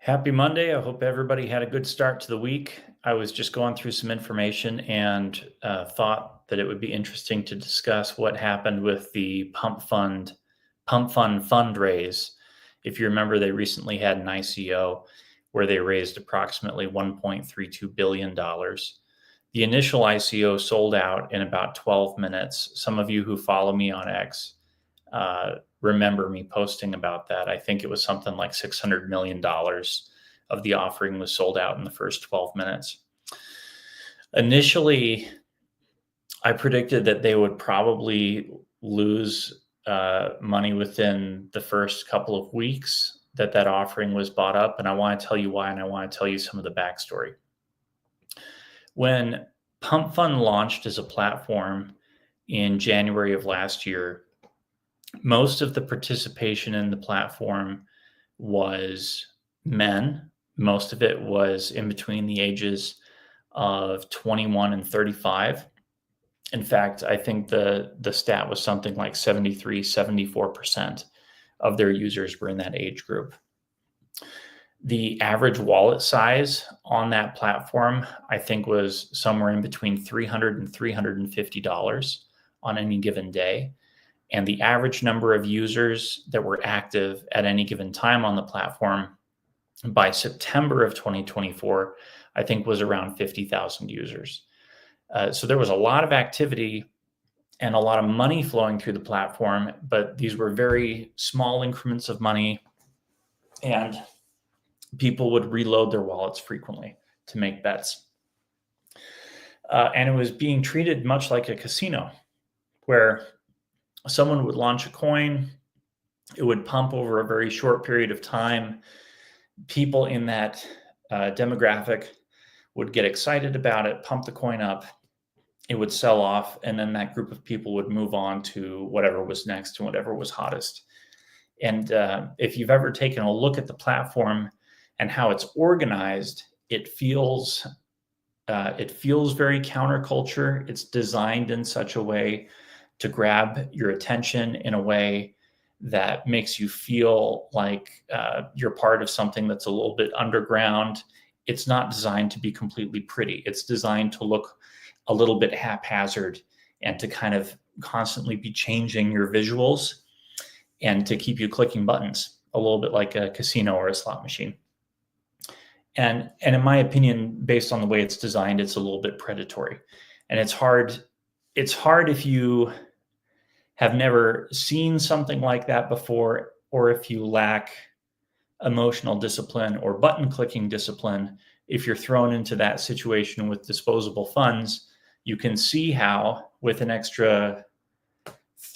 Happy Monday. I hope everybody had a good start to the week. I was just going through some information and thought that it would be interesting to discuss what happened with the Pump Fund fundraise. If you remember, they recently had an ICO where they raised approximately $1.32 billion. The initial ICO sold out in about 12 minutes. Some of you who follow me on X remember me posting about that. I think it was something like $600 million of the offering was sold out in the first 12 minutes. Initially, I predicted that they would probably lose money within the first couple of weeks that offering was bought up. And I want to tell you why, and I want to tell you some of the backstory. When Pump.fun launched as a platform in January of last year, most of the participation in the platform was men. Most of it was in between the ages of 21 and 35. In fact, I think the stat was something like 74% of their users were in that age group. The average wallet size on that platform, I think, was somewhere in between $300 and $350 on any given day. And the average number of users that were active at any given time on the platform by September of 2024, I think, was around 50,000 users. So there was a lot of activity and a lot of money flowing through the platform, but these were very small increments of money, and people would reload their wallets frequently to make bets. And it was being treated much like a casino, where someone would launch a coin, it would pump over a very short period of time. People in that demographic would get excited about it, pump the coin up, it would sell off, and then that group of people would move on to whatever was next and whatever was hottest. And if you've ever taken a look at the platform and how it's organized, it feels very counterculture. It's designed in such a way to grab your attention in a way that makes you feel like you're part of something that's a little bit underground. It's not designed to be completely pretty. It's designed to look a little bit haphazard and to kind of constantly be changing your visuals and to keep you clicking buttons, a little bit like a casino or a slot machine. And in my opinion, based on the way it's designed, it's a little bit predatory. And it's hard if you have never seen something like that before, or if you lack emotional discipline or button clicking discipline. If you're thrown into that situation with disposable funds, you can see how, with an extra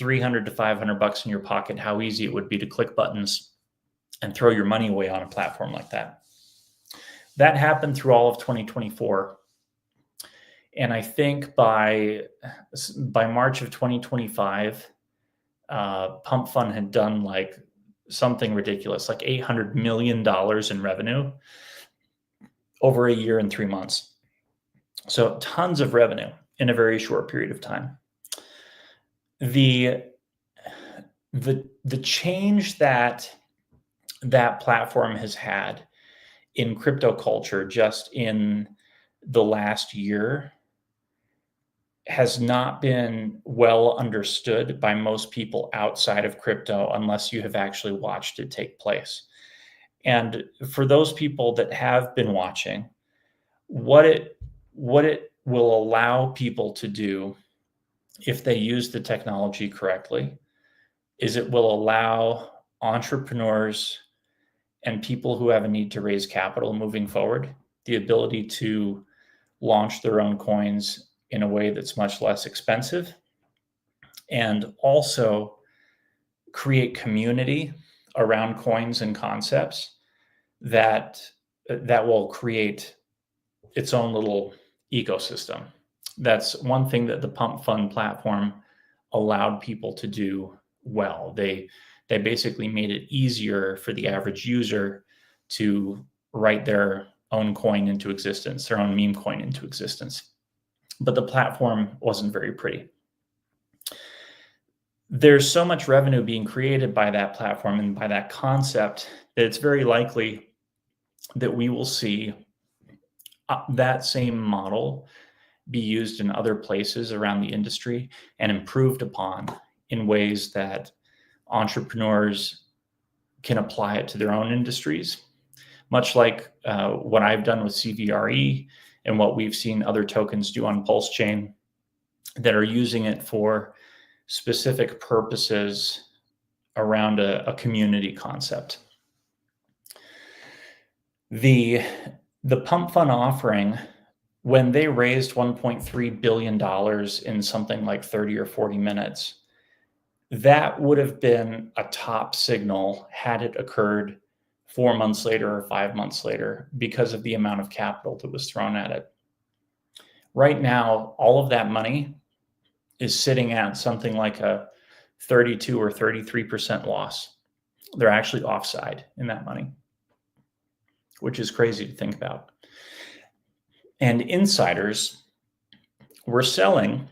$300 to $500 in your pocket, how easy it would be to click buttons and throw your money away on a platform like that. That happened through all of 2024. And I think by March of 2025, Pump.fun had done like something ridiculous, like $800 million in revenue over a year and 3 months. So tons of revenue in a very short period of time. The change that platform has had in crypto culture just in the last year has not been well understood by most people outside of crypto unless you have actually watched it take place. And for those people that have been watching, what it will allow people to do if they use the technology correctly is it will allow entrepreneurs and people who have a need to raise capital moving forward the ability to launch their own coins in a way that's much less expensive, and also create community around coins and concepts that will create its own little ecosystem. That's one thing that the Pump.fun platform allowed people to do well. They basically made it easier for the average user to write their own coin into existence, their own meme coin into existence. But the platform wasn't very pretty. There's so much revenue being created by that platform and by that concept that it's very likely that we will see that same model be used in other places around the industry and improved upon in ways that entrepreneurs can apply it to their own industries, much like what I've done with CVRE and what we've seen other tokens do on Pulse Chain that are using it for specific purposes around a community concept. The Pump.fun offering, when they raised $1.3 billion in something like 30 or 40 minutes, that would have been a top signal had it occurred 4 months later or 5 months later because of the amount of capital that was thrown at it. Right now, all of that money is sitting at something like a 32 or 33% loss. They're actually offside in that money, which is crazy to think about. And insiders were selling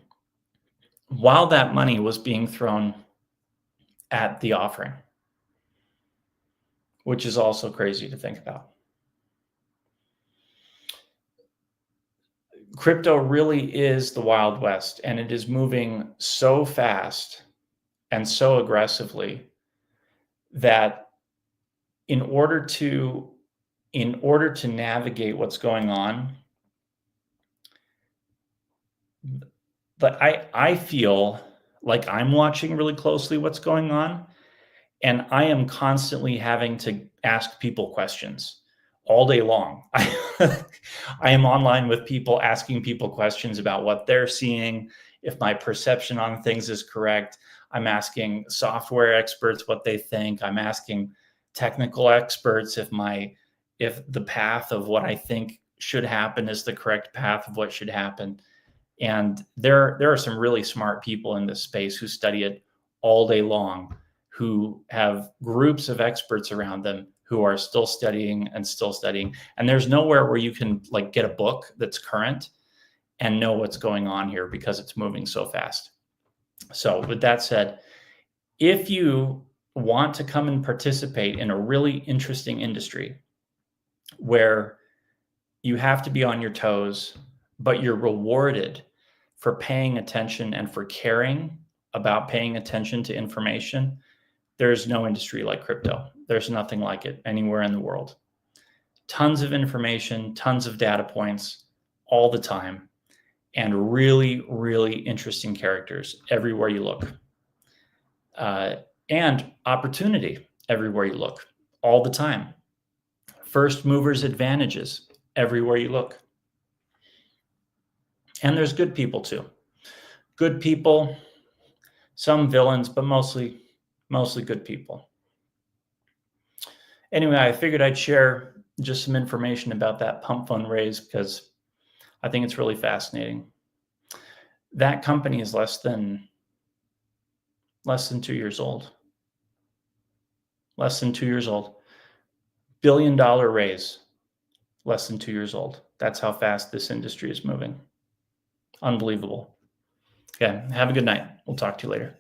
while that money was being thrown at the offering, which is also crazy to think about. Crypto really is the Wild West, and it is moving so fast and so aggressively that in order to navigate what's going on, but I feel like I'm watching really closely what's going on, and I am constantly having to ask people questions all day long. I am online with people asking people questions about what they're seeing, if my perception on things is correct. I'm asking software experts what they think. I'm asking technical experts if the path of what I think should happen is the correct path of what should happen. And there are some really smart people in this space who study it all day long, who have groups of experts around them who are still studying and still studying. And there's nowhere where you can like get a book that's current and know what's going on here because it's moving so fast. So with that said, if you want to come and participate in a really interesting industry where you have to be on your toes, but you're rewarded for paying attention and for caring about paying attention to information, there's no industry like crypto. There's nothing like it anywhere in the world. Tons of information, tons of data points all the time, and really, really interesting characters everywhere you look. And opportunity everywhere you look all the time. First movers advantages everywhere you look. And there's good people too. Good people, some villains, but mostly good people. Anyway, I figured I'd share just some information about that Pump.fun raise because I think it's really fascinating. That company is less than 2 years old. Less than 2 years old. $1 billion raise, less than 2 years old. That's how fast this industry is moving. Unbelievable. Okay, have a good night. We'll talk to you later.